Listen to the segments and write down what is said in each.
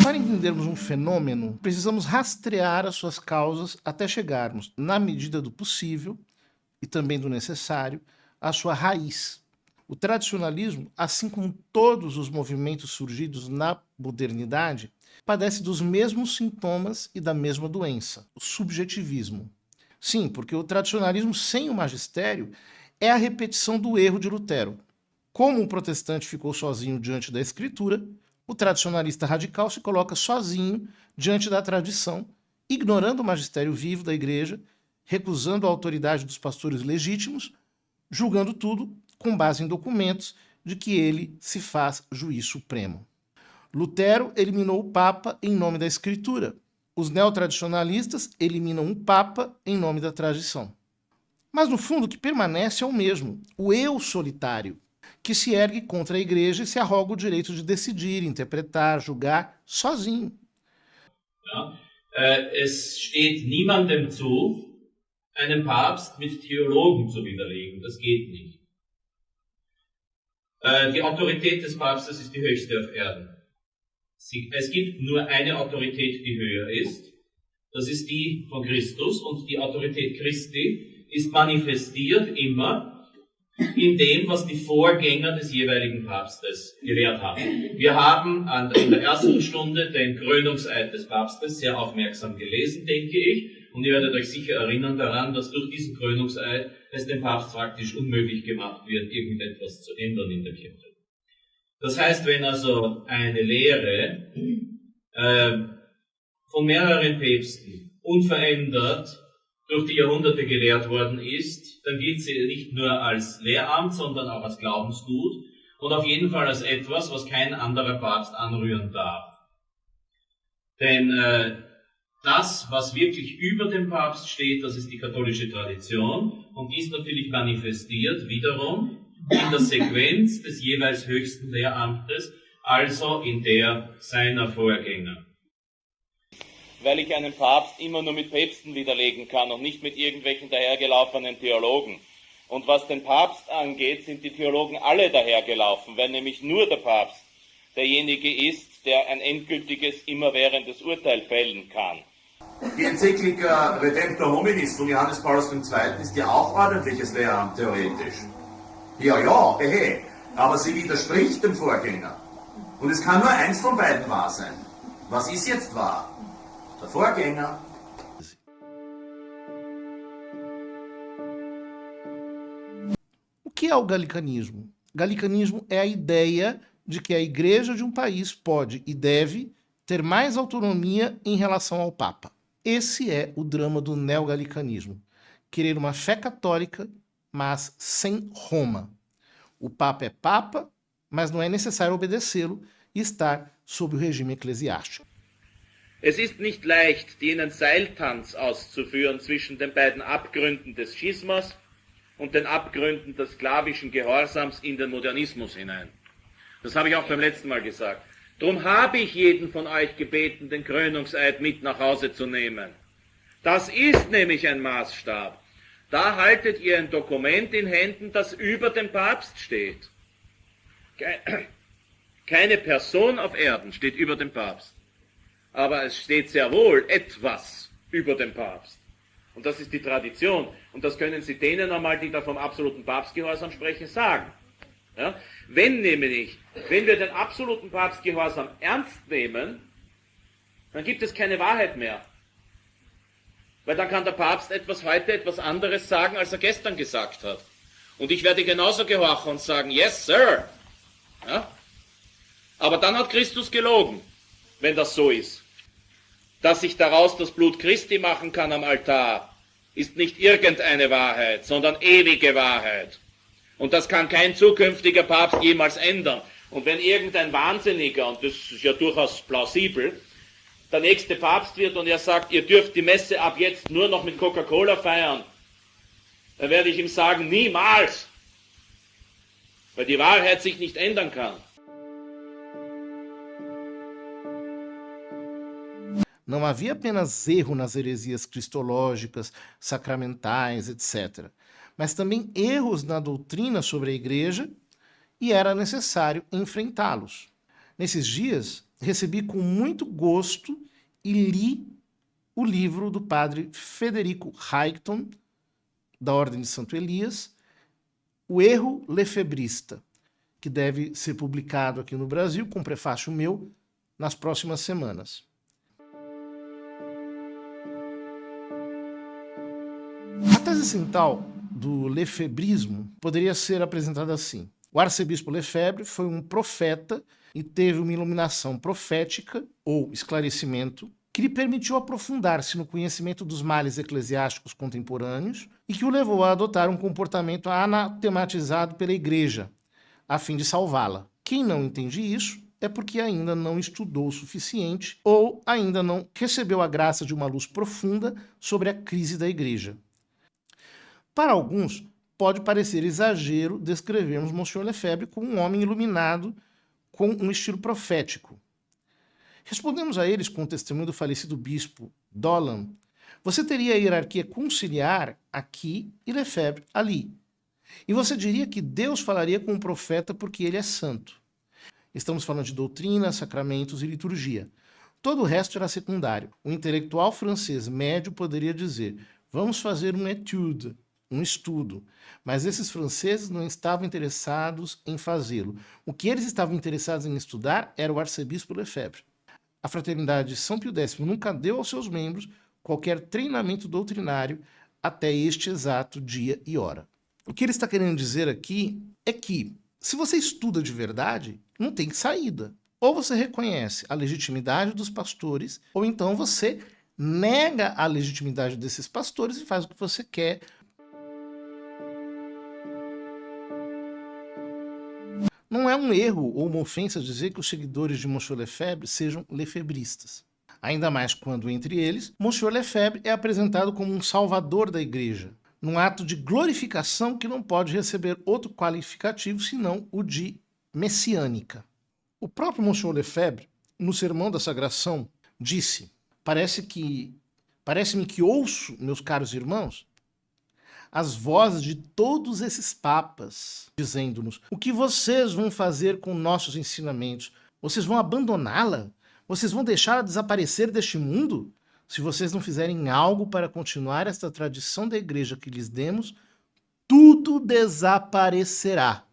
Para entendermos um fenômeno, precisamos rastrear as suas causas até chegarmos, na medida do possível e também do necessário, à sua raiz. O tradicionalismo, assim como todos os movimentos surgidos na modernidade, padece dos mesmos sintomas e da mesma doença, o subjetivismo. Sim, porque o tradicionalismo sem o magistério é a repetição do erro de Lutero. Como o protestante ficou sozinho diante da escritura, o tradicionalista radical se coloca sozinho diante da tradição, ignorando o magistério vivo da igreja, recusando a autoridade dos pastores legítimos, julgando tudo com base em documentos de que ele se faz juiz supremo. Lutero eliminou o Papa em nome da Escritura. Os neotradicionalistas eliminam o Papa em nome da tradição. Mas no fundo o que permanece é o mesmo, o eu solitário, que se ergue contra a igreja e se arroga o direito de decidir, interpretar, julgar sozinho. Ja, es steht niemandem zu, einen Papst mit Theologen zu widerlegen. Das geht nicht. Die Autorität des Papstes ist die höchste auf Erden. Es gibt nur eine Autorität, die höher ist. Das ist die von Christus, und die Autorität Christi ist manifestiert immer in dem, was die Vorgänger des jeweiligen Papstes gelehrt haben. Wir haben in der ersten Stunde den Krönungseid des Papstes sehr aufmerksam gelesen, denke ich, und ihr werdet euch sicher erinnern daran, dass durch diesen Krönungseid es dem Papst praktisch unmöglich gemacht wird, irgendetwas zu ändern in der Kirche. Das heißt, wenn also eine Lehre von mehreren Päpsten unverändert durch die Jahrhunderte gelehrt worden ist, dann gilt sie nicht nur als Lehramt, sondern auch als Glaubensgut und auf jeden Fall als etwas, was kein anderer Papst anrühren darf. Denn das, was wirklich über dem Papst steht, das ist die katholische Tradition, und die ist natürlich manifestiert wiederum in der Sequenz des jeweils höchsten Lehramtes, also in der seiner Vorgänger. Weil ich einen Papst immer nur mit Päpsten widerlegen kann und nicht mit irgendwelchen dahergelaufenen Theologen. Und was den Papst angeht, sind die Theologen alle dahergelaufen, weil nämlich nur der Papst derjenige ist, der ein endgültiges, immerwährendes Urteil fällen kann. Die Enzyklika Redemptor Hominis von Johannes Paulus II. Ist ja auch ordentliches Lehramt, theoretisch. Ja, aber sie widerspricht dem Vorgänger. Und es kann nur eins von beiden wahr sein. Was ist jetzt wahr? Der Vorgänger. O que é o galicanismo? Galicanismo é a ideia de que a igreja de um país pode e deve ter mais autonomia em relação ao Papa. Esse é o drama do neogalicanismo. Querer uma fé católica, mas sem Roma. O Papa é Papa, mas não é necessário obedecê-lo e estar sob o regime eclesiástico. Es ist nicht leicht, jenen Seiltanz auszuführen zwischen den beiden Abgründen des Schismas und den Abgründen des sklavischen Gehorsams in den Modernismus hinein. Das habe ich auch beim letzten Mal gesagt. Darum habe ich jeden von euch gebeten, den Krönungseid mit nach Hause zu nehmen. Das ist nämlich ein Maßstab. Da haltet ihr ein Dokument in Händen, das über dem Papst steht. Keine Person auf Erden steht über dem Papst. Aber es steht sehr wohl etwas über dem Papst. Und das ist die Tradition. Und das können Sie denen einmal, die da vom absoluten Papstgehorsam sprechen, sagen. Ja? Wenn wir den absoluten Papstgehorsam ernst nehmen, dann gibt es keine Wahrheit mehr. Weil dann kann der Papst heute etwas anderes sagen, als er gestern gesagt hat. Und ich werde genauso gehorchen und sagen, yes, sir. Ja? Aber dann hat Christus gelogen, wenn das so ist. Dass ich daraus das Blut Christi machen kann am Altar, ist nicht irgendeine Wahrheit, sondern ewige Wahrheit. Und das kann kein zukünftiger Papst jemals ändern. Und wenn irgendein Wahnsinniger, und das ist ja durchaus plausibel, der nächste Papst wird und er sagt, ihr dürft die Messe ab jetzt nur noch mit Coca-Cola feiern, dann werde ich ihm sagen, niemals. Weil die Wahrheit sich nicht ändern kann. Não havia apenas erro nas heresias cristológicas, sacramentais, etc., mas também erros na doutrina sobre a igreja, e era necessário enfrentá-los. Nesses dias, recebi com muito gosto e li o livro do padre Federico Hayton, da Ordem de Santo Elias, O Erro Lefebrista, que deve ser publicado aqui no Brasil, com prefácio meu, nas próximas semanas. A tese central do lefebrismo poderia ser apresentada assim. O arcebispo Lefebvre foi um profeta e teve uma iluminação profética, ou esclarecimento, que lhe permitiu aprofundar-se no conhecimento dos males eclesiásticos contemporâneos e que o levou a adotar um comportamento anatematizado pela Igreja, a fim de salvá-la. Quem não entende isso é porque ainda não estudou o suficiente ou ainda não recebeu a graça de uma luz profunda sobre a crise da Igreja. Para alguns, pode parecer exagero descrevermos Monsieur Lefebvre como um homem iluminado com um estilo profético. Respondemos a eles com o testemunho do falecido bispo Dolan. Você teria a hierarquia conciliar aqui e Lefebvre ali. E você diria que Deus falaria com um profeta porque ele é santo. Estamos falando de doutrina, sacramentos e liturgia. Todo o resto era secundário. O intelectual francês médio poderia dizer: vamos fazer uma étude, um estudo. Mas esses franceses não estavam interessados em fazê-lo. O que eles estavam interessados em estudar era o arcebispo Lefebvre. A Fraternidade São Pio X nunca deu aos seus membros qualquer treinamento doutrinário até este exato dia e hora. O que ele está querendo dizer aqui é que, se você estuda de verdade, não tem saída. Ou você reconhece a legitimidade dos pastores, ou então você nega a legitimidade desses pastores e faz o que você quer. Não é um erro ou uma ofensa dizer que os seguidores de Monsieur Lefebvre sejam lefebristas. Ainda mais quando, entre eles, Monsieur Lefebvre é apresentado como um salvador da Igreja, num ato de glorificação que não pode receber outro qualificativo senão o de messiânica. O próprio Monsieur Lefebvre, no Sermão da Sagração, disse: Parece-me que ouço, meus caros irmãos, as vozes de todos esses papas, dizendo-nos: o que vocês vão fazer com nossos ensinamentos? Vocês vão abandoná-la? Vocês vão deixá-la desaparecer deste mundo? Se vocês não fizerem algo para continuar esta tradição da Igreja que lhes demos, tudo desaparecerá.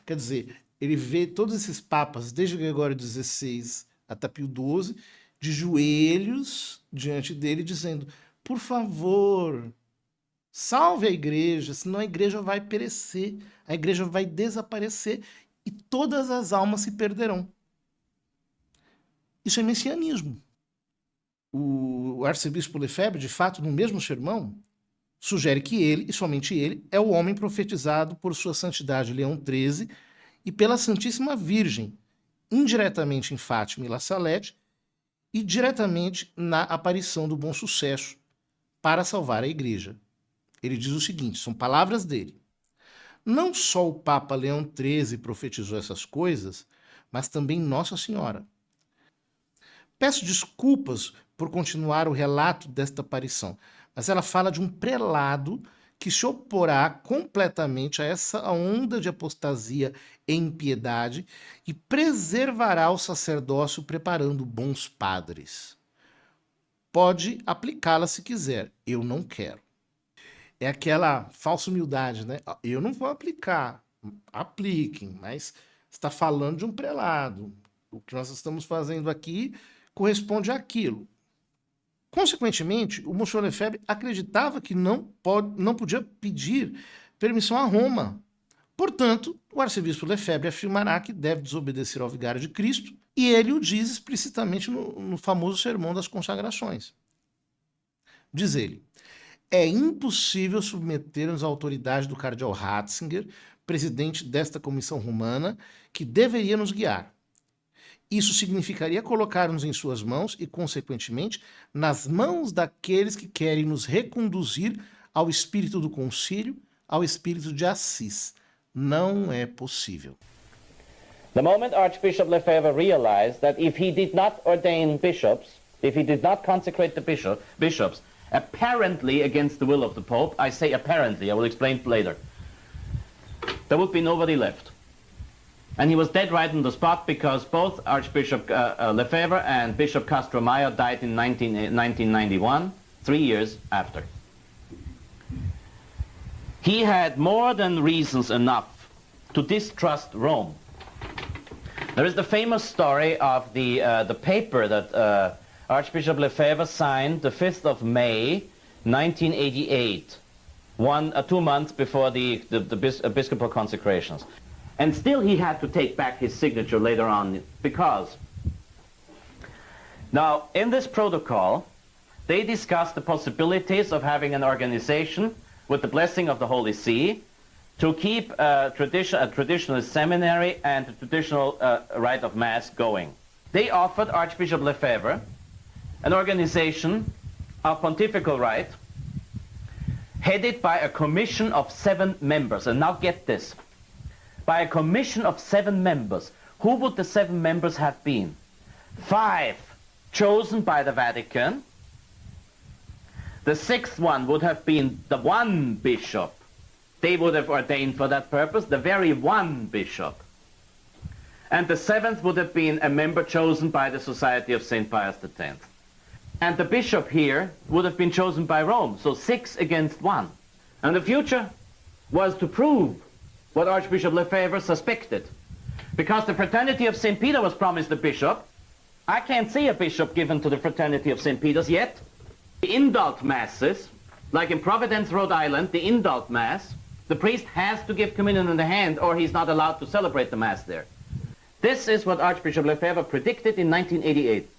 Quer dizer, ele vê todos esses papas, desde Gregório XVI até Pio XII, de joelhos diante dele, dizendo: por favor, salve a Igreja, senão a Igreja vai perecer, a Igreja vai desaparecer e todas as almas se perderão. Isso é messianismo. O arcebispo Lefebvre, de fato, no mesmo sermão, sugere que ele, e somente ele, é o homem profetizado por sua santidade Leão XIII e pela Santíssima Virgem, indiretamente em Fátima e La Salette e diretamente na aparição do Bom Sucesso para salvar a Igreja. Ele diz o seguinte, são palavras dele: não só o Papa Leão XIII profetizou essas coisas, mas também Nossa Senhora. Peço desculpas por continuar o relato desta aparição, mas ela fala de um prelado que se oporá completamente a essa onda de apostasia e impiedade e preservará o sacerdócio preparando bons padres. Pode aplicá-la se quiser, eu não quero. É aquela falsa humildade, né? Eu não vou aplicar, apliquem, mas está falando de um prelado. O que nós estamos fazendo aqui corresponde àquilo. Consequentemente, o Monsieur Lefebvre acreditava que não podia pedir permissão a Roma. Portanto, o arcebispo Lefebvre afirmará que deve desobedecer ao vigário de Cristo, e ele o diz explicitamente no famoso Sermão das Consagrações. Diz ele: é impossível submeter-nos à autoridade do cardeal Ratzinger, presidente desta comissão romana, que deveria nos guiar. Isso significaria colocar-nos em suas mãos e, consequentemente, nas mãos daqueles que querem nos reconduzir ao espírito do concílio, ao espírito de Assis. Não é possível. The moment Archbishop Lefebvre realized that if he did not ordain bishops, if he did not consecrate the bishops, apparently against the will of the Pope, I say apparently, I will explain later, there would be nobody left. And he was dead right on the spot because both Archbishop Lefebvre and Bishop Castro Mayo died in 1991, 3 years after. He had more than reasons enough to distrust Rome. There is the famous story of the paper that Archbishop Lefebvre signed the 5th of May, 1988, 2 months before the episcopal consecrations. And still he had to take back his signature later on because, now in this protocol, they discussed the possibilities of having an organization with the blessing of the Holy See to keep a traditional seminary and a traditional rite of Mass going. They offered Archbishop Lefebvre an organization of pontifical right headed by a commission of 7 members. And now get this. By a commission of 7 members. Who would the 7 members have been? 5 chosen by the Vatican. The 6th one would have been the one bishop. They would have ordained for that purpose, the very one bishop. And the 7th would have been a member chosen by the Society of St. Pius X. And the bishop here would have been chosen by Rome, so 6 against 1. And the future was to prove what Archbishop Lefebvre suspected. Because the Fraternity of St. Peter was promised a bishop. I can't see a bishop given to the Fraternity of St. Peter's yet. The indult masses, like in Providence, Rhode Island, the indult mass, the priest has to give communion in the hand or he's not allowed to celebrate the mass there. This is what Archbishop Lefebvre predicted in 1988.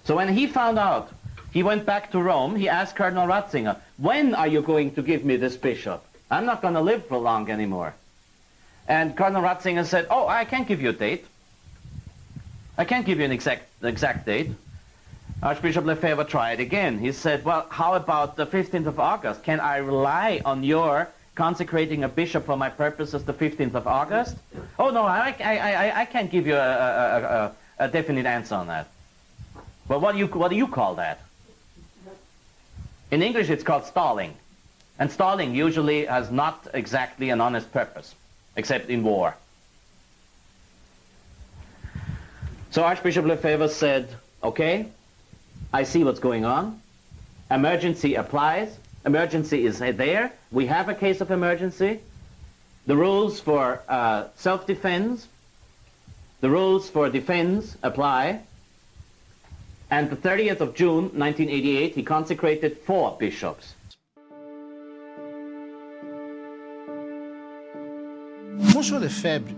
So when he found out, he went back to Rome, he asked Cardinal Ratzinger, when are you going to give me this bishop? I'm not going to live for long anymore. And Cardinal Ratzinger said, oh, I can't give you a date. I can't give you an exact date. Archbishop Lefebvre tried again. He said, well, how about the 15th of August? Can I rely on your consecrating a bishop for my purposes the 15th of August? Oh, no, I can't give you a definite answer on that. Well, what do you call that? In English, it's called stalling. And stalling usually has not exactly an honest purpose, except in war. So Archbishop Lefebvre said, okay, I see what's going on. Emergency applies. Emergency is there. We have a case of emergency. The rules for self-defense, the rules for defense apply. And the 30th of June, 1988, he consecrated 4 bishops. Monsenhor Lefebvre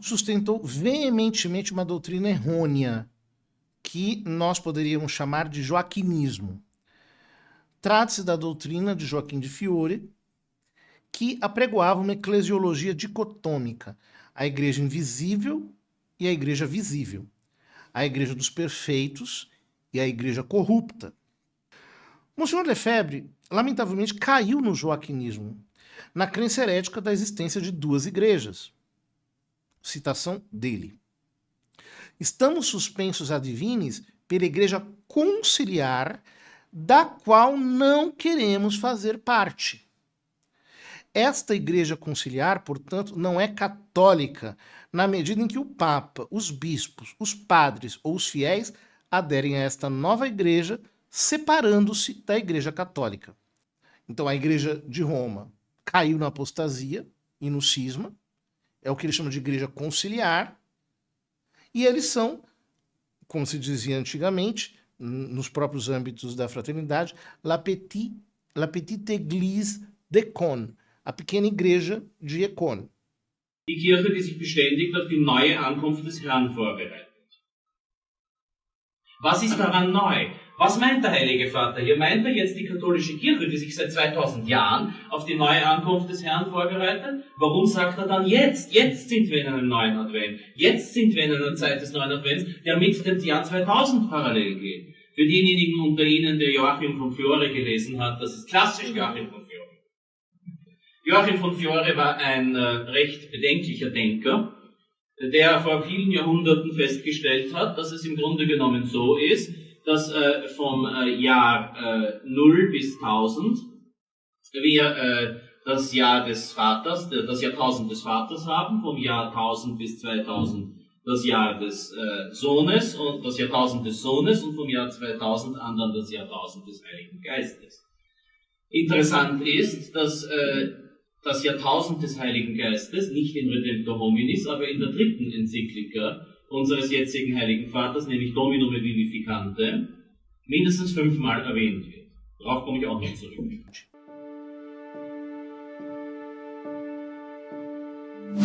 sustentou veementemente uma doutrina errônea que nós poderíamos chamar de joaquinismo. Trata-se da doutrina de Joaquim de Fiore, que apregoava uma eclesiologia dicotômica, a igreja invisível e a igreja visível, a igreja dos perfeitos e a igreja corrupta. Monsenhor Lefebvre, lamentavelmente, caiu no joaquinismo, na crença herética da existência de 2 igrejas. Citação dele. Estamos suspensos ad divinis pela igreja conciliar, da qual não queremos fazer parte. Esta igreja conciliar, portanto, não é católica, na medida em que o Papa, os bispos, os padres ou os fiéis aderem a esta nova igreja, separando-se da igreja católica. Então a igreja de Roma caiu na apostasia e no cisma, é o que eles chamam de igreja conciliar, e eles são, como se dizia antigamente, nos próprios âmbitos da fraternidade, la petite église d'Écône, a pequena igreja de Écône. Die Kirche, die sich beständig auf die neue Ankunft des Herrn vorbereitet. Was ist daran neu? Was meint der Heilige Vater hier? Meint er jetzt die katholische Kirche, die sich seit 2000 Jahren auf die neue Ankunft des Herrn vorbereitet? Warum sagt er dann jetzt? Jetzt sind wir in einem neuen Advent. Jetzt sind wir in einer Zeit des neuen Advents, der mit dem Jahr 2000 parallel geht. Für diejenigen unter Ihnen, der Joachim von Fiore gelesen hat, das ist klassisch Joachim von Fiore. Joachim von Fiore war ein recht bedenklicher Denker, der vor vielen Jahrhunderten festgestellt hat, dass es im Grunde genommen so ist, dass vom Jahr 0 bis 1000 wir das Jahr des Vaters, das Jahrtausend des Vaters haben, vom Jahr 1000 bis 2000 das Jahr des Sohnes und das Jahrtausend des Sohnes und vom Jahr 2000 an dann das Jahrtausend des Heiligen Geistes. Interessant ist, dass das Jahrtausend des Heiligen Geistes nicht in Redemptor Hominis, aber in der dritten Enzyklika unseres jetzigen Heiligen Vaters, nämlich Dominum et Vivificante, mindestens 5-mal erwähnt wird. Darauf komme ich auch noch zurück.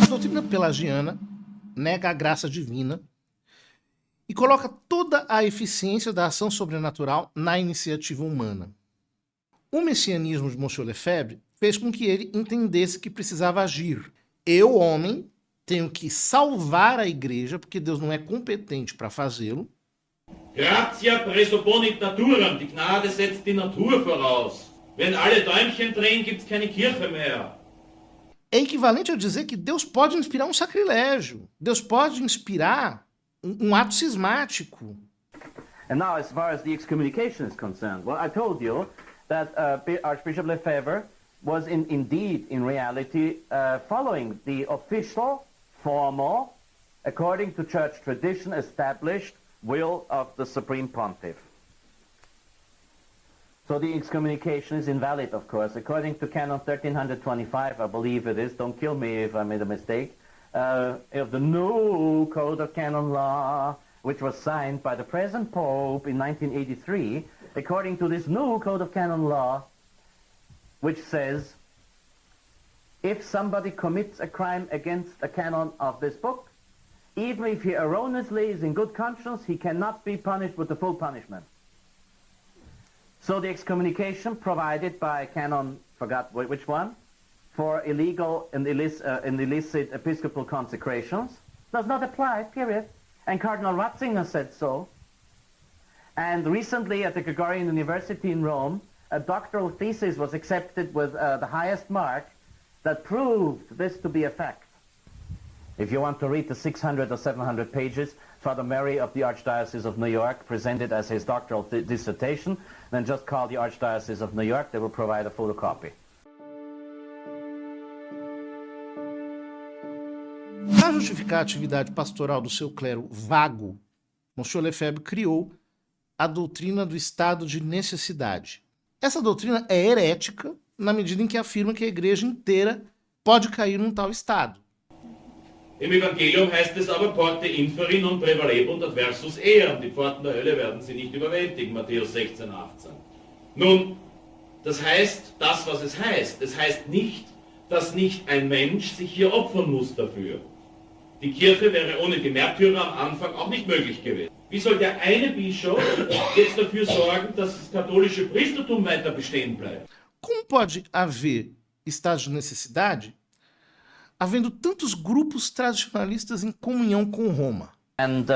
A doutrina pelagiana nega a graça divina e coloca toda a eficiência da ação sobrenatural na iniciativa humana. O messianismo de Monsieur Lefebvre fez com que ele entendesse que precisava agir. Eu, homem, tenho que salvar a igreja, porque Deus não é competente para fazê-lo. Gratia presupponit naturam, die Gnade setzt die Natur voraus. Wenn alle Däumchen drehen, gibt's keine Kirche mehr. É equivalente a dizer que Deus pode inspirar um sacrilégio. Deus pode inspirar um ato cismático. And now, as far as the excommunication is concerned, well, I told you that Archbishop Lefebvre was indeed, in reality, following the official, formal, according to church tradition, established will of the Supreme Pontiff. So the excommunication is invalid, of course. According to Canon 1325, I believe it is, don't kill me if I made a mistake, of the new Code of Canon Law, which was signed by the present Pope in 1983, according to this new Code of Canon Law, which says, if somebody commits a crime against a canon of this book, even if he erroneously is in good conscience, he cannot be punished with the full punishment. So the excommunication provided by Canon, forgot which one, for illegal and illicit episcopal consecrations does not apply, period. And Cardinal Ratzinger said so. And recently at the Gregorian University in Rome, a doctoral thesis was accepted with the highest mark that proved this to be a fact. If you want to read the 600 or 700 pages Father Mary of the Archdiocese of New York presented as his doctoral dissertation, then just call the Archdiocese of New York, they will provide a photocopy. Para justificar a atividade pastoral do seu clero vago, Monsieur Lefebvre criou a doutrina do estado de necessidade. Essa doutrina é herética na medida em que afirma que a igreja inteira pode cair num tal estado. Im Evangelium heißt es aber, Porte inferi non prevalebunt adversus eam. Die Pforten der Hölle werden sie nicht überwältigen, Matthäus 16, 18. Nun, das heißt das, was es heißt. Es heißt nicht, dass nicht ein Mensch sich hier opfern muss dafür. Die Kirche wäre ohne die Märtyrer am Anfang auch nicht möglich gewesen. Wie soll der eine Bischof jetzt dafür sorgen, dass das katholische Priestertum weiter bestehen bleibt? Como pode haver estado de necessidade havendo tantos grupos tradicionalistas em comunhão com Roma? And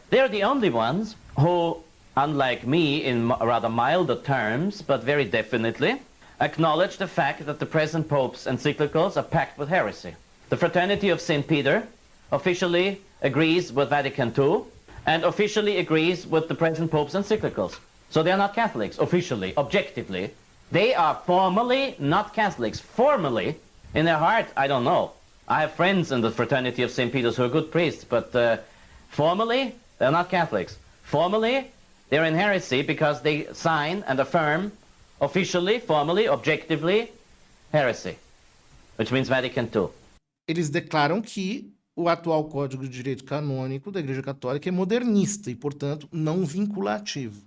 they're the only ones who, unlike me in rather milder terms, but very definitely, acknowledge the fact that the present Pope's encyclicals are packed with heresy. The Fraternity of St. Peter officially agrees with Vatican II and officially agrees with the present Pope's encyclicals. So they're not Catholics, officially, objectively. They are formally not Catholics. Formally, in their heart, I don't know. I have friends in the Fraternity of St. Peter's who are good priests, but formally, they're not Catholics. Formally, they're in heresy because they sign and affirm officially, formally, objectively, heresy, which means Vatican II. Eles declaram que o atual Código de Direito Canônico da Igreja Católica é modernista e, portanto, não vinculativo.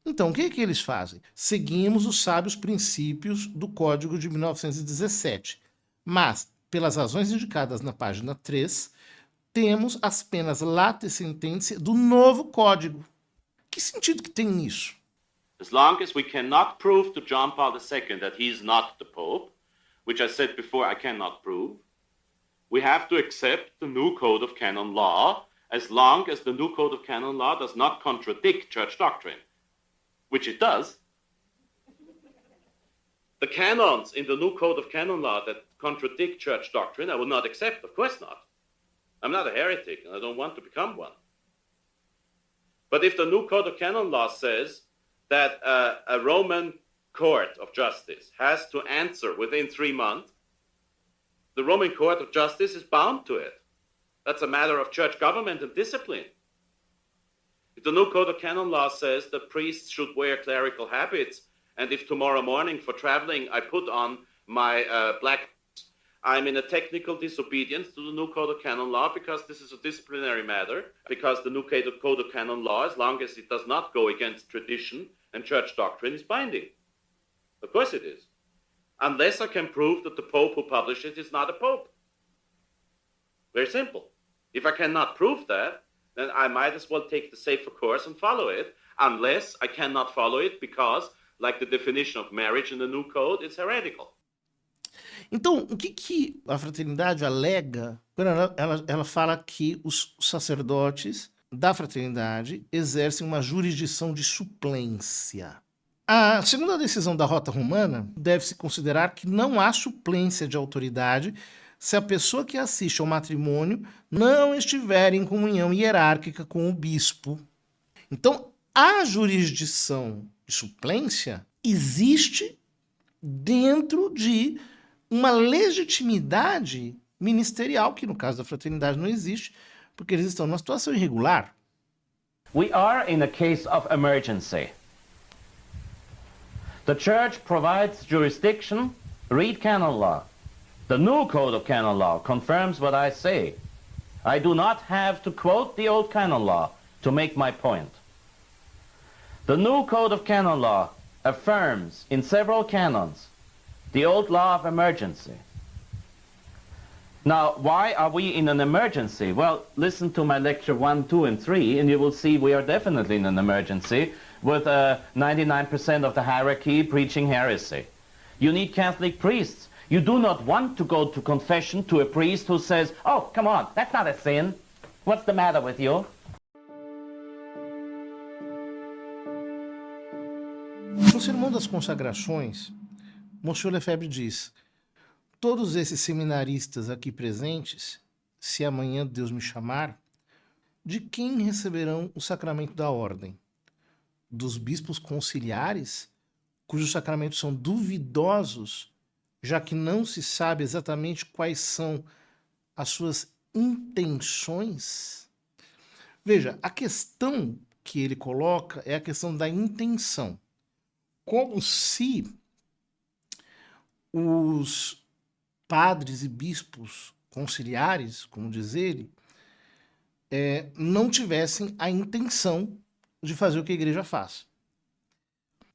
Então, o que é que eles fazem? Seguimos os sábios princípios do Código de 1917, mas, pelas razões indicadas na página 3, temos as penas late sententia do novo Código. Que sentido que tem nisso? As long as we cannot prove to John Paul II that he is not the Pope, which I said before I cannot prove, we have to accept the new Code of Canon Law as long as the new Code of Canon Law does not contradict church doctrine, which it does. The canons in the new Code of Canon Law that contradict church doctrine, I will not accept, of course not. I'm not a heretic, and I don't want to become one. But if the new Code of Canon Law says that a Roman Court of Justice has to answer within 3 months, the Roman Court of Justice is bound to it. That's a matter of church government and discipline. If the new Code of Canon Law says that priests should wear clerical habits, and if tomorrow morning for traveling I put on my black, I'm in a technical disobedience to the new Code of Canon Law because this is a disciplinary matter, because the new Code of Canon Law, as long as it does not go against tradition and church doctrine, is binding. Of course it is. Unless I can prove that the Pope who published it is not a Pope. Very simple. If I cannot prove that, then I might as well take the safer course and follow it, unless I cannot follow it because, like the definition of marriage in the new code, it's heretical. Então, o que a fraternidade alega quando ela fala que os sacerdotes da fraternidade exercem uma jurisdição de suplência? A segunda decisão da Rota Romana deve-se considerar que não há suplência de autoridade se a pessoa que assiste ao matrimônio não estiver em comunhão hierárquica com o bispo. Então, a jurisdição de suplência existe dentro de uma legitimidade ministerial, que no caso da fraternidade não existe, porque eles estão numa situação irregular. We are in a case of emergency. The Church provides jurisdiction, read canon law. The new Code of Canon Law confirms what I say. I do not have to quote the old canon law to make my point. The new Code of Canon Law affirms in several canons the old law of emergency. Now, why are we in an emergency? Well, listen to my lecture 1, 2, and 3, and you will see we are definitely in an emergency with 99% of the hierarchy preaching heresy. You need Catholic priests. You do not want to go to confession to a priest who says, "Oh, come on, that's not a sin. What's the matter with you?" No Sermão das Consagrações, Monsieur Lefebvre diz: todos esses seminaristas aqui presentes, se amanhã Deus me chamar, de quem receberão o sacramento da ordem? Dos bispos conciliares, cujos sacramentos são duvidosos, já que não se sabe exatamente quais são as suas intenções? Veja, a questão que ele coloca é a questão da intenção. Como se os padres e bispos conciliares, como diz ele, não tivessem a intenção de fazer o que a igreja faz.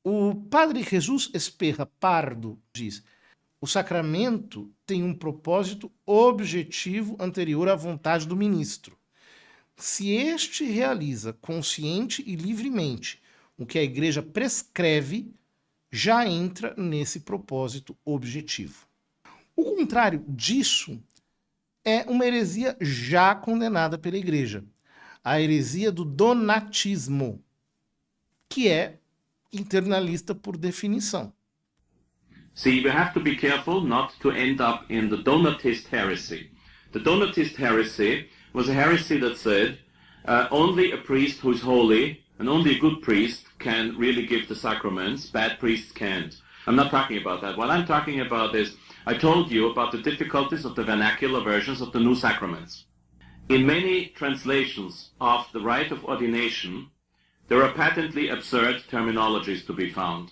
O padre Jesus Esperra Pardo diz: o sacramento tem um propósito objetivo anterior à vontade do ministro. Se este realiza consciente e livremente o que a igreja prescreve, já entra nesse propósito objetivo. O contrário disso é uma heresia já condenada pela igreja, a heresia do donatismo, que é internalista por definição. See, we have to be careful not to end up in the Donatist heresy. The Donatist heresy was a heresy that said only a priest who is holy and only a good priest can really give the sacraments. Bad priests can't. I'm not talking about that. What I'm talking about is, I told you about the difficulties of the vernacular versions of the new sacraments. In many translations of the rite of ordination, there are patently absurd terminologies to be found.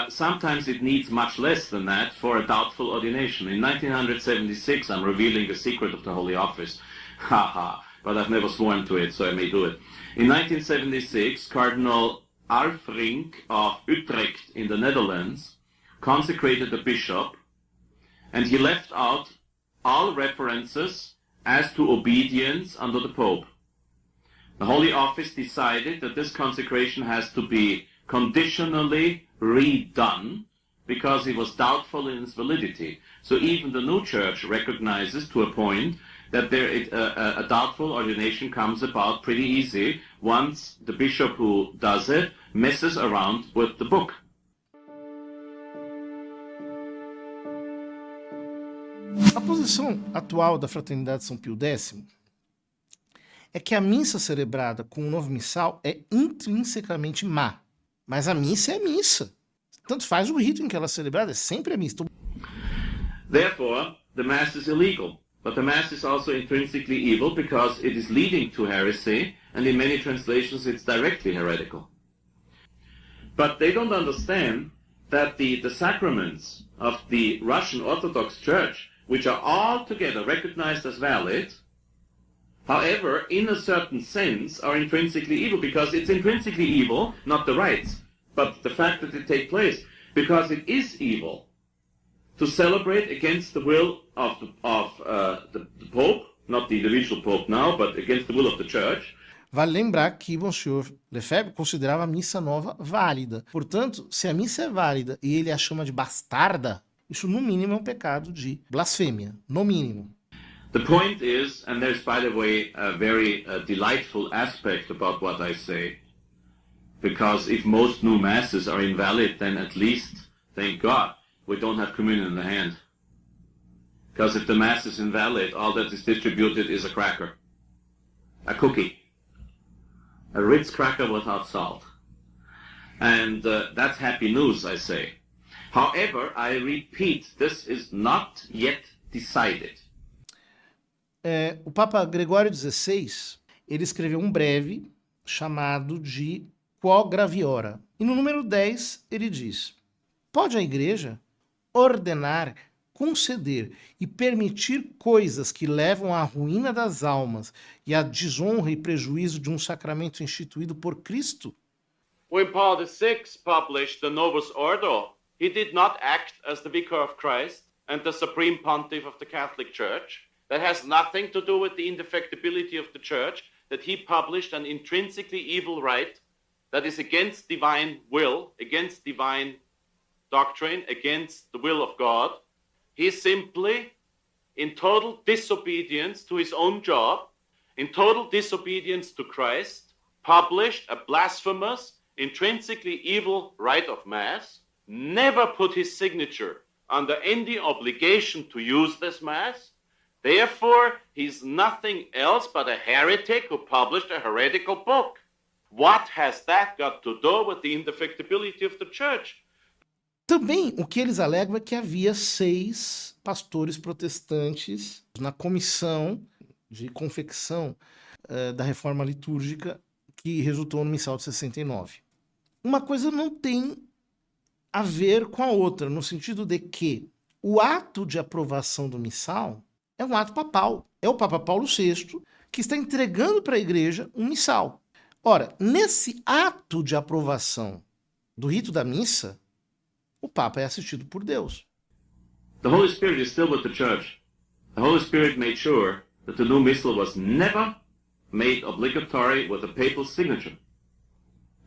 Sometimes it needs much less than that for a doubtful ordination. In 1976, I'm revealing the secret of the Holy Office. Haha, but I've never sworn to it, so I may do it. In 1976, Cardinal Alfrink of Utrecht in the Netherlands consecrated a bishop, and he left out all references as to obedience under the Pope. The Holy Office decided that this consecration has to be conditionally redone because it was doubtful in its validity. So even the new church recognizes to a point that a doubtful ordination comes about pretty easy once the bishop who does it messes around with the book. A posição atual da Fraternidade São Pio X é que a missa celebrada com o novo missal é intrinsecamente má. Mas a missa é missa. Tanto faz o rito em que ela é celebrada, é sempre a missa. Therefore, the Mass is illegal. But the Mass is also intrinsically evil because it is leading to heresy, and in many translations it's directly heretical. But they don't understand that the sacraments of the Russian Orthodox Church, which are altogether recognized as valid, however, in a certain sense, are intrinsically evil, because it's intrinsically evil, not the rites, but the fact that they take place, because it is evil to celebrate against the will of the Pope, not the individual Pope now, but against the will of the Church. Vale lembrar que Monsieur Lefebvre considerava a missa nova válida. Portanto, se a missa é válida e ele a chama de bastarda, isso no mínimo é um pecado de blasfêmia, no mínimo. The point is, and there's by the way a very delightful aspect about what I say, because if most new masses are invalid, then at least, thank God, we don't have communion in the hand. Because if the mass is invalid, all that is distributed is a cracker, a cookie, a Ritz cracker without salt. And that's happy news, I say. However, I repeat, this is not yet decided. O Papa Gregório XVI, ele escreveu um breve chamado de Quo Graviora. E no número 10 ele diz: pode a Igreja ordenar, conceder e permitir coisas que levam à ruína das almas e à desonra e prejuízo de um sacramento instituído por Cristo? When Paul VI published the Novus Ordo, he did not act as the Vicar of Christ and the Supreme Pontiff of the Catholic Church. That has nothing to do with the indefectibility of the Church, that he published an intrinsically evil rite that is against divine will, against divine doctrine, against the will of God. He simply, in total disobedience to his own job, in total disobedience to Christ, published a blasphemous, intrinsically evil rite of Mass, never put his signature under any obligation to use this Mass. Therefore, he's nothing else but a heretic who published a heretical book. What has that got to do with the indefectibility of the Church? Também o que eles alegam é que havia 6 pastores protestantes na comissão de confecção da reforma litúrgica que resultou no Missal de 69. Uma coisa não tem a ver com a outra, no sentido de que o ato de aprovação do Missal é um ato papal. É o Papa Paulo VI que está entregando para a Igreja um missal. Ora, nesse ato de aprovação do rito da missa, o Papa é assistido por Deus. The Holy Spirit is still with the Church. The Holy Spirit made sure that the new missal was never made obligatory with a papal signature.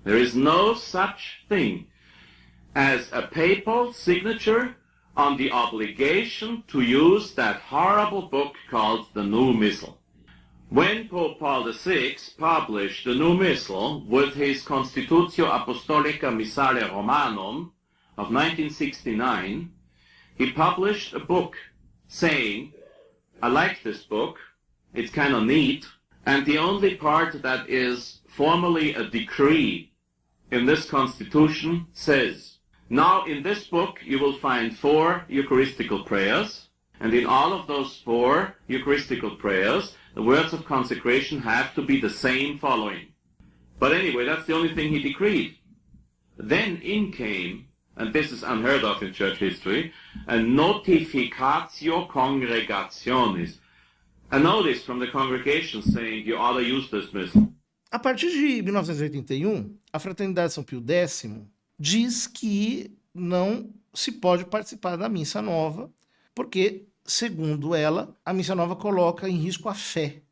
There is no such thing as a papal signature on the obligation to use that horrible book called the New Missal. When Pope Paul VI published the New Missal with his Constitutio Apostolica Missale Romanum of 1969, he published a book saying, I like this book, it's kind of neat, and the only part that is formally a decree in this constitution says, now in this book you will find 4 Eucharistical prayers, and in all of those 4 Eucharistical prayers, the words of consecration have to be the same following. But anyway, that's the only thing he decreed. Then in came, and this is unheard of in church history, a notificatio congregationis, a notice from the congregation saying you ought to use this missal. A partir de 1981, a Fraternidade São Pio X diz que não se pode participar da missa nova, porque, segundo ela, a missa nova coloca em risco a fé.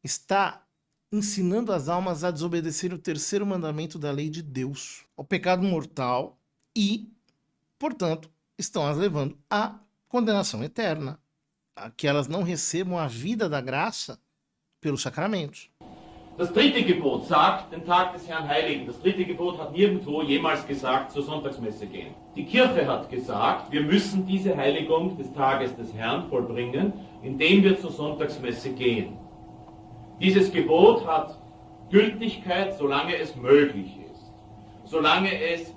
Está ensinando as almas a desobedecer o 3º mandamento da lei de Deus, o pecado mortal, e, portanto, estão as levando à condenação eterna, a que elas não recebam a vida da graça pelos sacramentos. Das 3. Gebot sagt, den Tag des Herrn heiligen. Das 3. Gebot hat nirgendwo jemals gesagt, zur Sonntagsmesse gehen. Die Kirche hat gesagt, wir müssen diese Heiligung des Tages des Herrn vollbringen, indem wir zur Sonntagsmesse gehen. Dieses Gebot hat Gültigkeit, solange es möglich ist. Solange es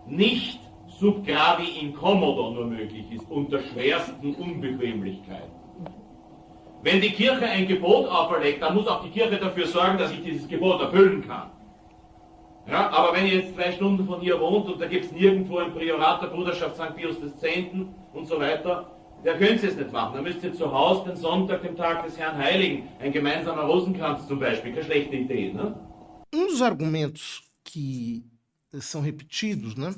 nicht sub gravi incommodo nur möglich ist, unter schwersten Unbequemlichkeiten. Wenn die Kirche ein Gebot auferlegt, dann muss auch die Kirche dafür sorgen, dass ich dieses Gebot erfüllen kann. Ja, aber wenn ihr jetzt 2 Stunden von hier wohnt und da gibt es nirgendwo ein Priorat der Bruderschaft St. Pius X. und so weiter, da könnt ihr es nicht machen. Da müsst ihr zu Hause den Sonntag, dem Tag des Herrn heiligen. Ein gemeinsamer Rosenkranz zum Beispiel, keine schlechte Idee, né? Dos argumentos que são repetidos, né,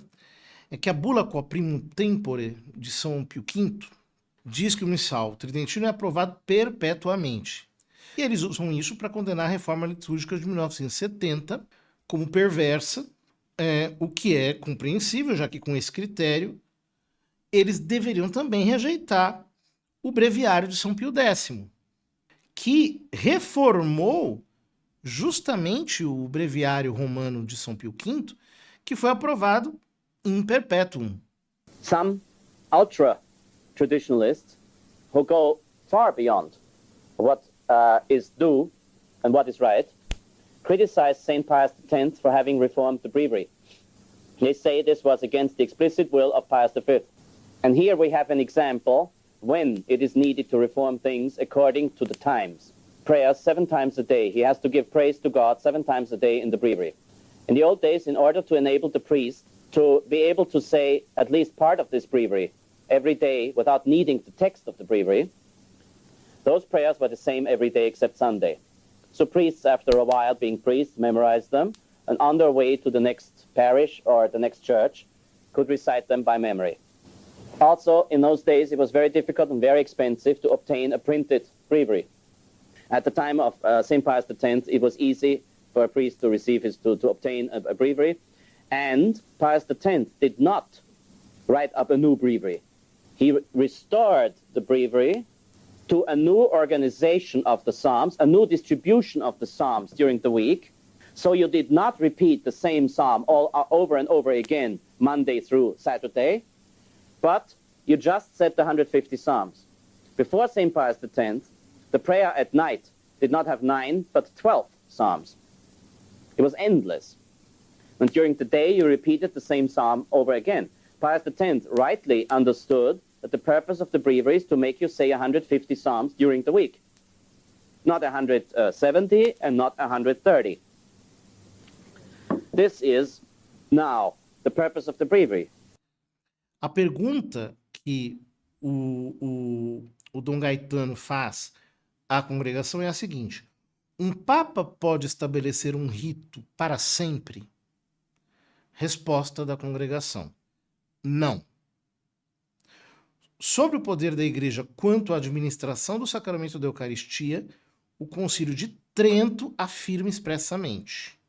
é que a bula Quo Primum Tempore de São Pio V diz que o missal tridentino é aprovado perpetuamente. E eles usam isso para condenar a reforma litúrgica de 1970 como perversa, o que é compreensível, já que com esse critério eles deveriam também rejeitar o breviário de São Pio X, que reformou justamente o breviário romano de São Pio V, que foi aprovado in perpetuum. Some ultra-traditionalists who go far beyond what is due and what is right criticize St. Pius X for having reformed the breviary. They say this was against the explicit will of Pius V. And here we have an example when it is needed to reform things according to the times. Prayers 7 times a day. He has to give praise to God 7 times a day in the breviary. In the old days, in order to enable the priest to be able to say at least part of this breviary every day without needing the text of the breviary, those prayers were the same every day except Sunday. So priests, after a while being priests, memorized them, and on their way to the next parish or the next church, could recite them by memory. Also, in those days, it was very difficult and very expensive to obtain a printed breviary. At the time of St. Pius X, it was easy for a priest to receive to obtain a breviary, and Pius X did not write up a new breviary. He restored the breviary to a new organization of the Psalms, a new distribution of the Psalms during the week, so you did not repeat the same Psalm all over and over again, Monday through Saturday, but you just said the 150 Psalms. Before St. Pius X, the prayer at night did not have 9, but 12 Psalms. It was endless. And during the day, you repeated the same Psalm over again. Pius X rightly understood that the purpose of the breviary is to make you say 150 Psalms during the week. Not 170 and not 130. This is now the purpose of the breviary. A pergunta que o Dom Gaetano faz à congregação é a seguinte: um papa pode estabelecer um rito para sempre? Resposta da congregação: não. Sobre o poder da Igreja quanto à administração do sacramento da Eucaristia, o Concílio de Trento afirma expressamente,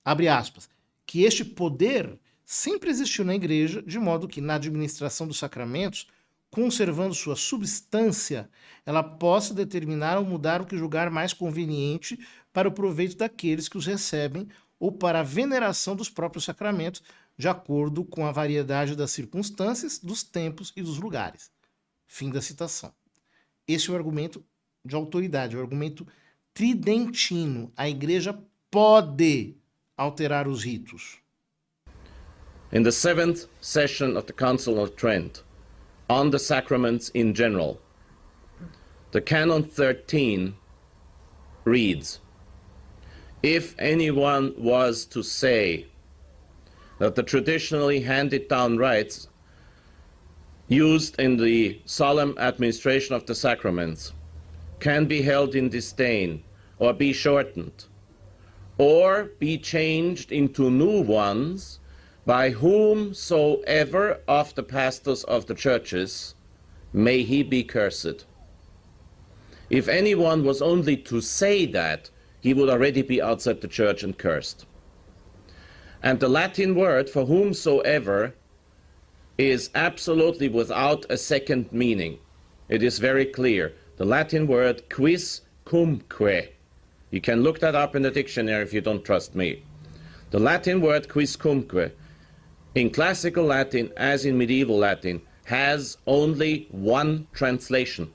abre aspas, que este poder sempre existiu na Igreja, de modo que na administração dos sacramentos, conservando sua substância, ela possa determinar ou mudar o que julgar mais conveniente para o proveito daqueles que os recebem ou para a veneração dos próprios sacramentos, de acordo com a variedade das circunstâncias, dos tempos e dos lugares. Fim da citação. Esse é o argumento de autoridade, o argumento tridentino. A Igreja pode alterar os ritos. In the 7th session of the Council of Trent, on the sacraments in general, the Canon 13 reads, if anyone was to say that the traditionally handed down rites used in the solemn administration of the sacraments can be held in disdain or be shortened or be changed into new ones by whomsoever of the pastors of the churches, may he be cursed. If anyone was only to say that, he would already be outside the church and cursed. And the Latin word for whomsoever is absolutely without a second meaning. It is very clear. The Latin word quiscumque. You can look that up in the dictionary if you don't trust me. The Latin word quiscumque, in classical Latin as in medieval Latin, has only one translation.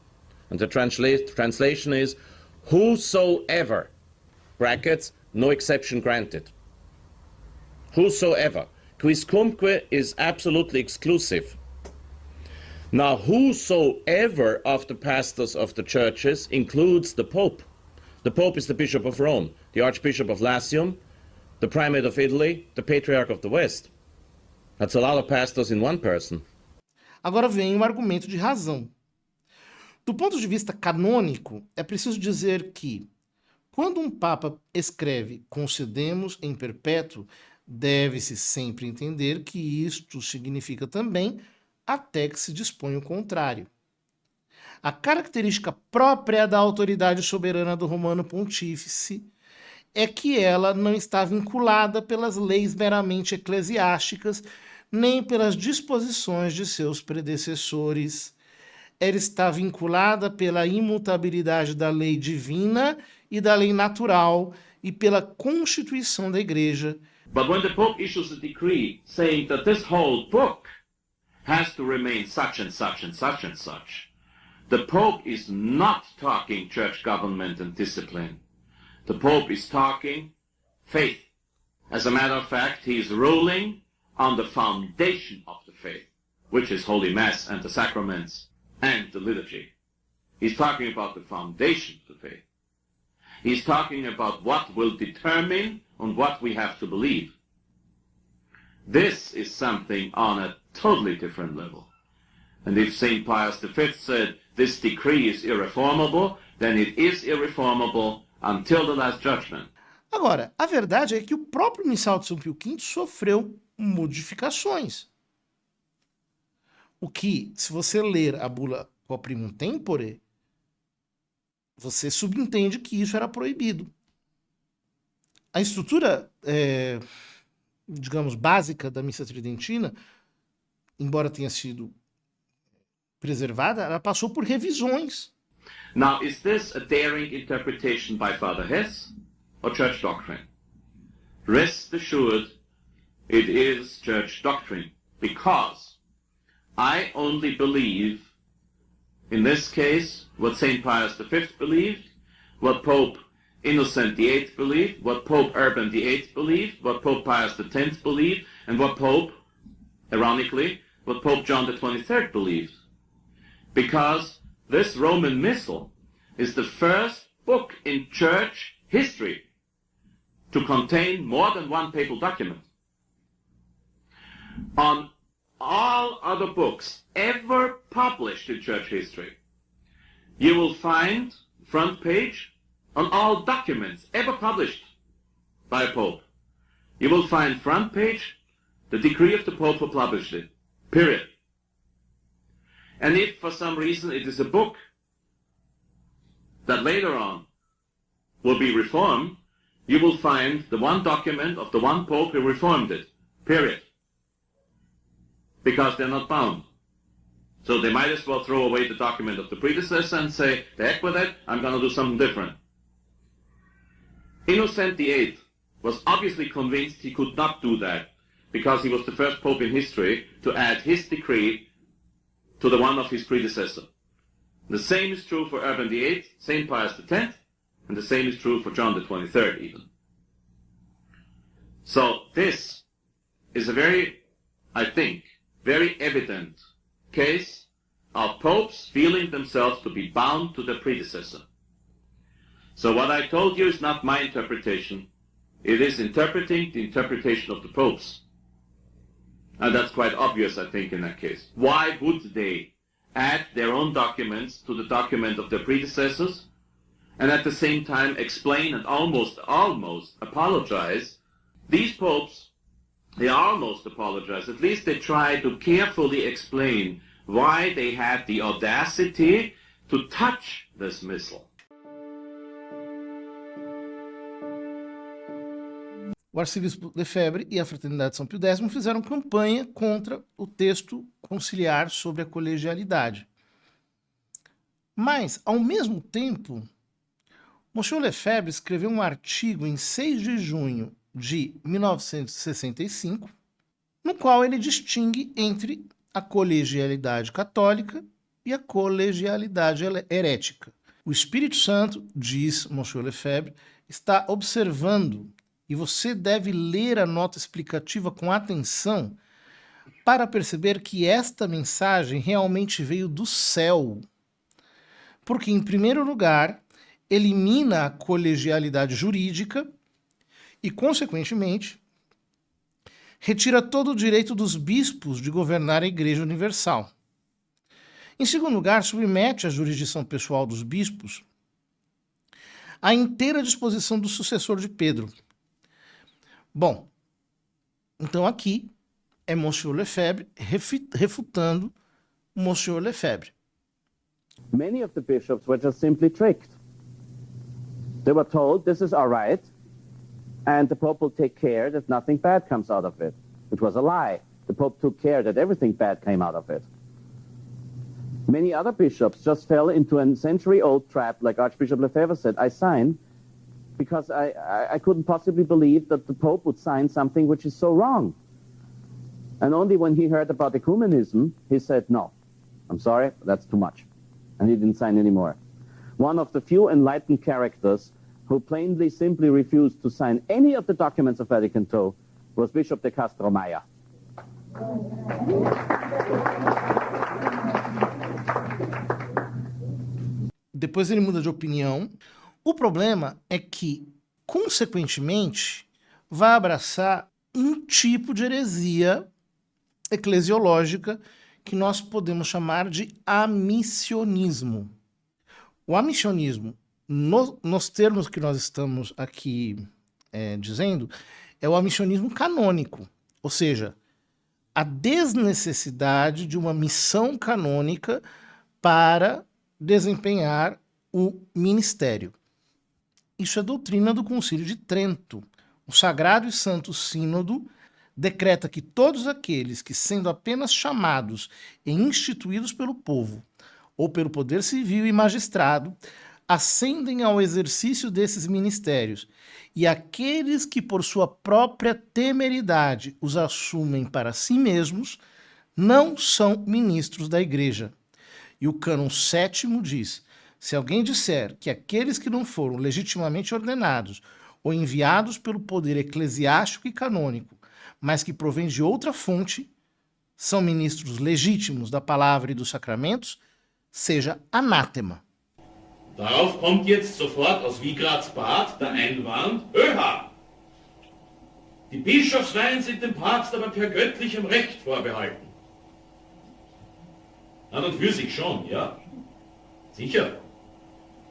And the translation is whosoever, brackets, no exception granted. Whosoever. Quiscumque is absolutely exclusive. Now, whosoever of the pastors of the churches includes the Pope. The Pope is the Bishop of Rome, the Archbishop of Latium, the Primate of Italy, the Patriarch of the West. That's a lot of pastors in one person. Agora vem um argumento de razão. Do ponto de vista canônico, é preciso dizer que, quando um Papa escreve concedemos em perpétuo, deve-se sempre entender que isto significa também até que se dispõe o contrário. A característica própria da autoridade soberana do Romano Pontífice é que ela não está vinculada pelas leis meramente eclesiásticas, nem pelas disposições de seus predecessores. Ela está vinculada pela imutabilidade da lei divina e da lei natural e pela constituição da Igreja. But when the Pope issues a decree saying that this whole book has to remain such and such and such and such, the Pope is not talking church government and discipline. The Pope is talking faith. As a matter of fact, he is ruling on the foundation of the faith, which is Holy Mass and the sacraments and the liturgy. He's talking about the foundation of the faith. He's talking about what will determine on what we have to believe. This is something on a totally different level. And if St. Pius V said this decree is irreformable, then it is irreformable until the last judgment. Agora, a verdade é que o próprio Missal de São Pio V sofreu modificações. O que, se você ler a bula Quo Primum Tempore, você subentende que isso era proibido. A estrutura, digamos, básica da missa tridentina, embora tenha sido preservada, ela passou por revisões. Now, is this a daring interpretation by Father Hess or church doctrine? Rest assured, it is church doctrine, because I only believe, in this case, what St. Pius V believed, what Pope Innocent VIII believed, what Pope Urban VIII believed, what Pope Pius X believed, and what Pope, ironically, what Pope John XXIII believed. Because this Roman Missal is the first book in church history to contain more than one papal document. On all other books ever published in church history, you will find front page on all documents ever published by a pope. You will find front page the decree of the Pope who published it, period. And if for some reason it is a book that later on will be reformed, you will find the one document of the one Pope who reformed it, period. Because they're not bound. So they might as well throw away the document of the predecessor and say, the heck with it, I'm going to do something different. Innocent VIII was obviously convinced he could not do that because he was the first Pope in history to add his decree to the one of his predecessor. The same is true for Urban VIII, St. Pius X, and the same is true for John XXIII even. So this is a very, I think, very evident case of popes feeling themselves to be bound to their predecessor. So what I told you is not my interpretation. It is interpreting the interpretation of the popes. And that's quite obvious, I think, in that case. Why would they add their own documents to the document of their predecessors and at the same time explain and almost apologize? These popes, they almost apologize. At least they try to carefully explain why they had the audacity to touch this missal. O arcebispo Lefebvre e a Fraternidade de São Pio X fizeram campanha contra o texto conciliar sobre a colegialidade. Mas, ao mesmo tempo, Monsieur Lefebvre escreveu um artigo em 6 de junho de 1965, no qual ele distingue entre a colegialidade católica e a colegialidade herética. O Espírito Santo, diz Monsieur Lefebvre, está observando e você deve ler a nota explicativa com atenção para perceber que esta mensagem realmente veio do céu. Porque, em primeiro lugar, elimina a colegialidade jurídica e, consequentemente, retira todo o direito dos bispos de governar a Igreja Universal. Em segundo lugar, submete a jurisdição pessoal dos bispos à inteira disposição do sucessor de Pedro. Bom, então aqui é Monsieur Lefebvre refutando Monsieur Lefebvre. Many of the bishops were just simply tricked. They were told this is all right, and the Pope will take care that nothing bad comes out of it. It was a lie. The Pope took care that everything bad came out of it. Many other bishops just fell into a century-old trap, like Archbishop Lefebvre said. I signed because I couldn't possibly believe that the Pope would sign something which is so wrong. And only when he heard about ecumenism, he said, no, I'm sorry, that's too much. And he didn't sign anymore. One of the few enlightened characters who plainly simply refused to sign any of the documents of Vatican II was Bishop de Castro Maia. Depois ele muda de opinião. O problema é que, consequentemente, vai abraçar um tipo de heresia eclesiológica que nós podemos chamar de amissionismo. O amissionismo, nos termos que nós estamos aqui dizendo, é o amissionismo canônico, ou seja, a desnecessidade de uma missão canônica para desempenhar o ministério. Isso é doutrina do Concílio de Trento. O Sagrado e Santo Sínodo decreta que todos aqueles que, sendo apenas chamados e instituídos pelo povo ou pelo poder civil e magistrado, ascendem ao exercício desses ministérios, e aqueles que, por sua própria temeridade, os assumem para si mesmos, não são ministros da Igreja. E o cânon 7º diz: se alguém disser que aqueles que não foram legitimamente ordenados ou enviados pelo poder eclesiástico e canônico, mas que provém de outra fonte, são ministros legítimos da palavra e dos sacramentos, seja anátema. Darauf kommt jetzt sofort aus Wiegratsbad der Einwand: Öha! Die Bischofsweihen sind dem Papst aber per göttlichem Recht vorbehalten. An und für sich schon, ja. Sicher.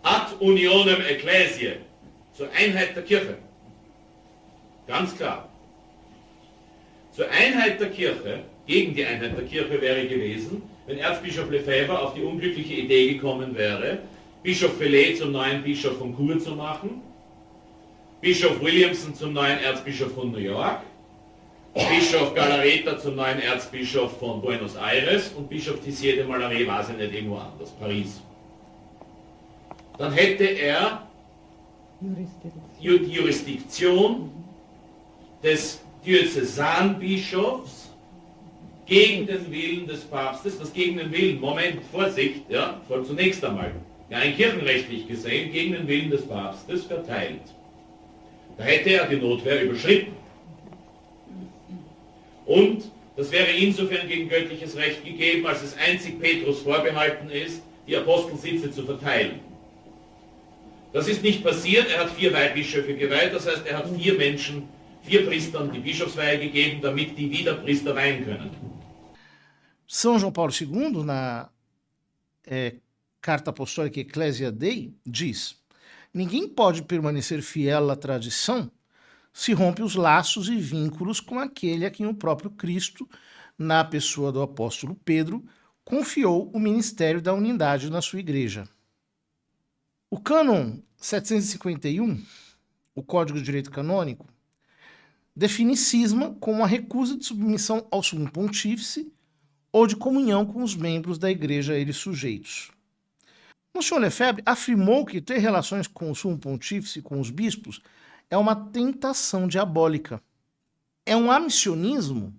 Ad unionem ecclesiae. Zur Einheit der Kirche. Ganz klar. Zur Einheit der Kirche, gegen die Einheit der Kirche wäre gewesen, wenn Erzbischof Lefebvre auf die unglückliche Idee gekommen wäre, Bischof Fellet zum neuen Bischof von Chur zu machen, Bischof Williamson zum neuen Erzbischof von New York, Bischof Galareta zum neuen Erzbischof von Buenos Aires und Bischof Tissier de Malaret, weiß ich nicht, irgendwo anders, Paris. Dann hätte er die Jurisdiktion des Diözesanbischofs gegen den Willen des Papstes, das gegen den Willen, Moment, Vorsicht, ja, zunächst einmal, rein kirchenrechtlich gesehen, gegen den Willen des Papstes verteilt. Da hätte er die Notwehr überschritten. Und das wäre insofern gegen göttliches Recht gegeben, als es einzig Petrus vorbehalten ist, die Apostelsitze zu verteilen. Das ist nicht passiert, er hat 4 Weihbischöfe geweiht, das heißt, er hat 4 Menschen, 4 Priestern die Bischofsweihe gegeben, damit die wieder Priester weihen können. São João Paulo II, na Carta Apostólica Ecclesia Dei, diz: ninguém pode permanecer fiel à tradição se rompe os laços e vínculos com aquele a quem o próprio Cristo, na pessoa do apóstolo Pedro, confiou o ministério da unidade na sua igreja. O cânon 751, o Código de Direito Canônico, define cisma como a recusa de submissão ao sumo pontífice ou de comunhão com os membros da igreja a eles sujeitos. Monsieur Lefebvre afirmou que ter relações com o sumo pontífice, com os bispos, é uma tentação diabólica. É um amissionismo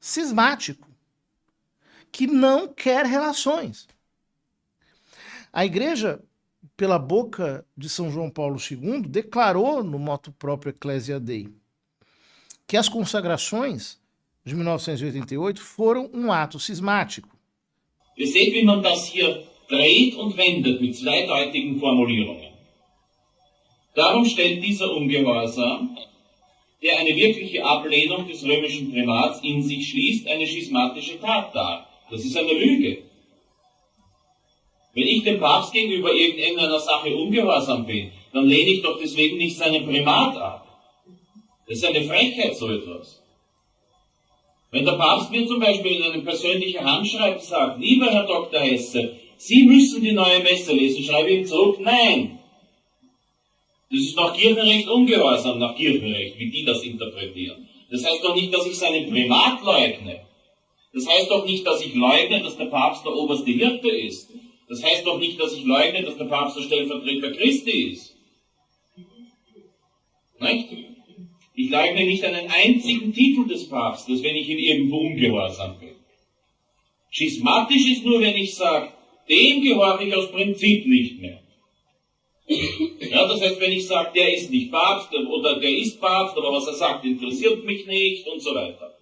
cismático, que não quer relações. A igreja, pela boca de São João Paulo II, declarou no motu próprio Ecclesia Dei que as consagrações de 1988 foram um ato cismático. Ihr seht, wie man das hier dreht und wendet mit zweideutigen Formulierungen. Darum stellt dieser Ungehorsam, der eine wirkliche Ablehnung des römischen Primats in sich schließt, eine schismatische Tat dar. Das ist eine Lüge. Wenn ich dem Papst gegenüber irgendeiner Sache ungehorsam bin, dann lehne ich doch deswegen nicht seinen Primat ab. Das ist eine Frechheit, so etwas. Wenn der Papst mir zum Beispiel in einem persönlichen Handschreiben sagt, lieber Herr Dr. Hesse, Sie müssen die neue Messe lesen, schreibe ich ihm zurück, nein. Das ist nach Kirchenrecht ungehorsam, nach Kirchenrecht, wie die das interpretieren. Das heißt doch nicht, dass ich seinen Primat leugne. Das heißt doch nicht, dass ich leugne, dass der Papst der oberste Hirte ist. Das heißt doch nicht, dass ich leugne, dass der Papst der Stellvertreter Christi ist. Nicht? Ich leugne nicht einen einzigen Titel des Papstes, wenn ich ihm irgendwo ungehorsam bin. Schismatisch ist nur, wenn ich sage, dem gehorche ich aus Prinzip nicht mehr. Ja, das heißt, wenn ich sage, der ist nicht Papst oder der ist Papst, aber was er sagt, interessiert mich nicht und so weiter.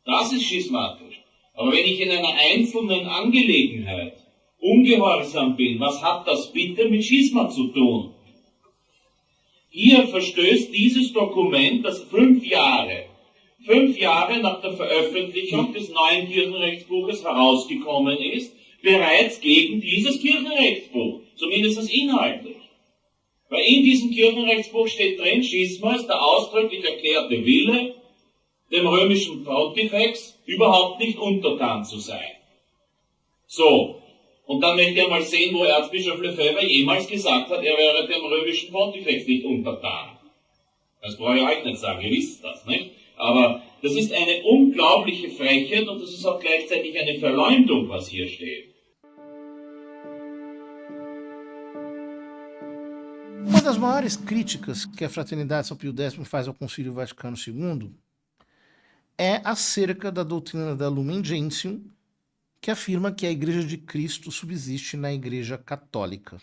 Das ist schismatisch. Aber wenn ich in einer einzelnen Angelegenheit ungehorsam bin, was hat das bitte mit Schisma zu tun? Hier verstößt dieses Dokument, das 5 Jahre nach der Veröffentlichung des neuen Kirchenrechtsbuches herausgekommen ist, bereits gegen dieses Kirchenrechtsbuch, zumindest inhaltlich. Weil in diesem Kirchenrechtsbuch steht drin, Schisma ist der ausdrücklich erklärte Wille, dem römischen Pontifex überhaupt nicht untertan zu sein. So, und dann möchte ich mal sehen, wo Erzbischof Lefebvre jemals gesagt hat, er wäre dem römischen Pontifex nicht untertan. Das brauche ich euch nicht sagen, ihr wisst das, nicht? Aber das ist eine unglaubliche Frechheit und das ist auch gleichzeitig eine Verleumdung, was hier steht. Uma das maiores críticas que a Fraternidade São Pio X faz ao Concílio Vaticano II é acerca da doutrina da Lumen Gentium, que afirma que a Igreja de Cristo subsiste na Igreja Católica.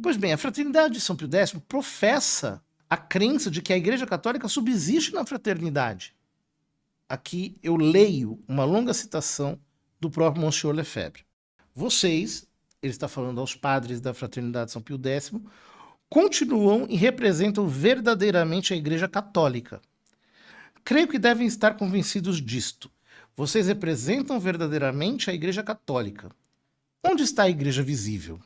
Pois bem, a Fraternidade de São Pio X professa a crença de que a Igreja Católica subsiste na fraternidade. Aqui eu leio uma longa citação do próprio Monsieur Lefebvre. Vocês, ele está falando aos padres da Fraternidade de São Pio X, continuam e representam verdadeiramente a Igreja Católica. Creio que devem estar convencidos disto. Vocês representam verdadeiramente a Igreja Católica. Onde está a Igreja visível?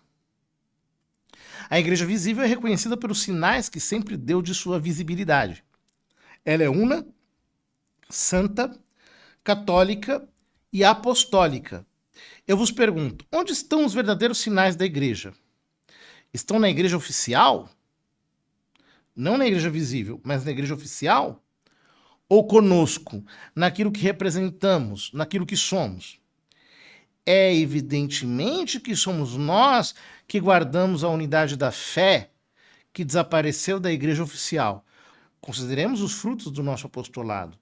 A Igreja visível é reconhecida pelos sinais que sempre deu de sua visibilidade. Ela é una, santa, católica e apostólica. Eu vos pergunto, onde estão os verdadeiros sinais da Igreja? Estão na Igreja oficial? Não na Igreja visível, mas na Igreja oficial? Ou conosco, naquilo que representamos, naquilo que somos? É evidentemente que somos nós que guardamos a unidade da fé que desapareceu da Igreja oficial. Consideremos os frutos do nosso apostolado,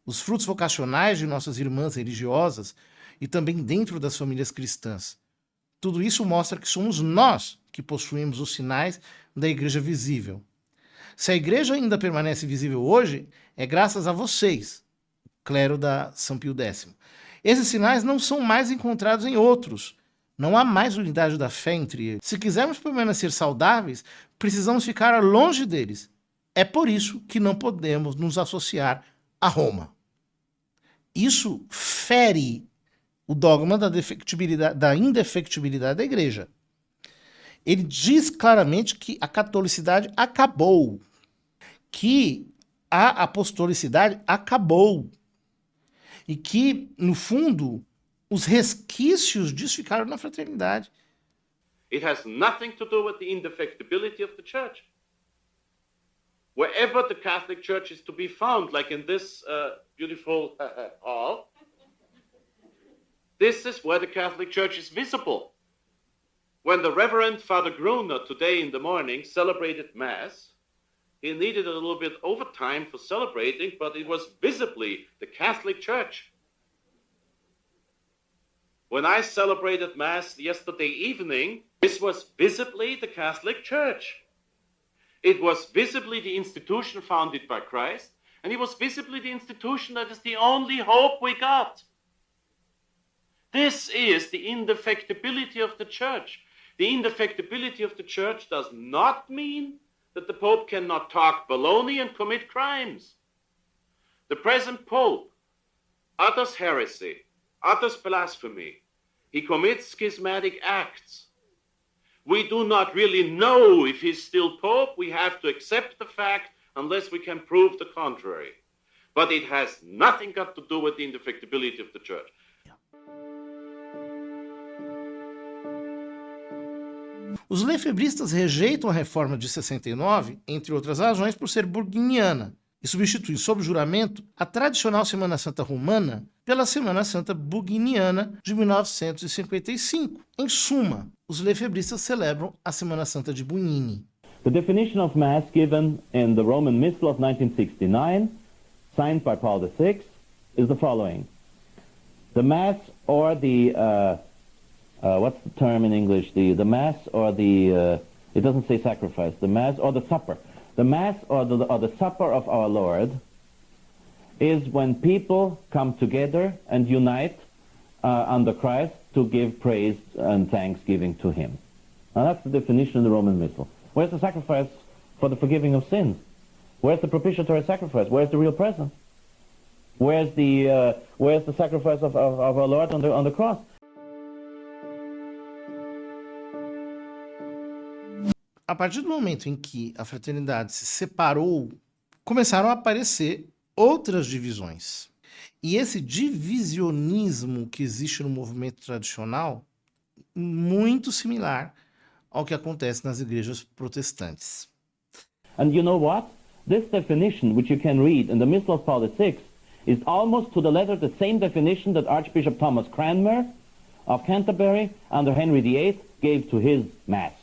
os frutos vocacionais de nossas irmãs religiosas e também dentro das famílias cristãs. Tudo isso mostra que somos nós que possuímos os sinais da Igreja visível. Se a Igreja ainda permanece visível hoje, é graças a vocês, clero da São Pio X. Esses sinais não são mais encontrados em outros. Não há mais unidade da fé entre eles. Se quisermos permanecer saudáveis, precisamos ficar longe deles. É por isso que não podemos nos associar a Roma. Isso fere o dogma da indefectibilidade da Igreja. Ele diz claramente que a catolicidade acabou, que a apostolicidade acabou e que, no fundo, os resquícios disso ficaram na fraternidade. It has nothing to do with the indefectibility of the church. Wherever the Catholic Church is to be found, like in this beautiful hall, this is where the Catholic Church is visible. When the Reverend Father Gruner today in the morning celebrated Mass, he needed a little bit overtime for celebrating, but it was visibly the Catholic Church. When I celebrated Mass yesterday evening, this was visibly the Catholic Church. It was visibly the institution founded by Christ, and it was visibly the institution that is the only hope we got. This is the indefectibility of the Church. The indefectibility of the Church does not mean that the Pope cannot talk baloney and commit crimes. The present Pope utters heresy, utters blasphemy. He commits schismatic acts. We do not really know if he's still Pope. We have to accept the fact unless we can prove the contrary. But it has nothing got to do with the indefectibility of the Church. Os lefebristas rejeitam a reforma de 69, entre outras razões, por ser burguiniana, e substituem, sob juramento, a tradicional Semana Santa romana pela Semana Santa burguiniana de 1955. Em suma, os lefebristas celebram a Semana Santa de Bunini. The definition of Mass given in the Roman Missal of 1969, signed by Paul VI, is the following. The Mass or the, what's the term in English? The Mass or the, it doesn't say sacrifice, the Mass or the supper. The Mass or the supper of our Lord is when people come together and unite under Christ to give praise and thanksgiving to Him. Now that's the definition in the Roman Missal. Where's the sacrifice for the forgiving of sins? Where's the propitiatory sacrifice? Where's the real present? Where's the sacrifice of our Lord on the cross? A partir do momento em que a fraternidade se separou, começaram a aparecer outras divisões. E esse divisionismo que existe no movimento tradicional, muito similar ao que acontece nas igrejas protestantes. And you know what? This definition, which you can read in the Missal of Paul VI, is almost to the letter the same definition that Archbishop Thomas Cranmer of Canterbury under Henry VIII gave to his Mass.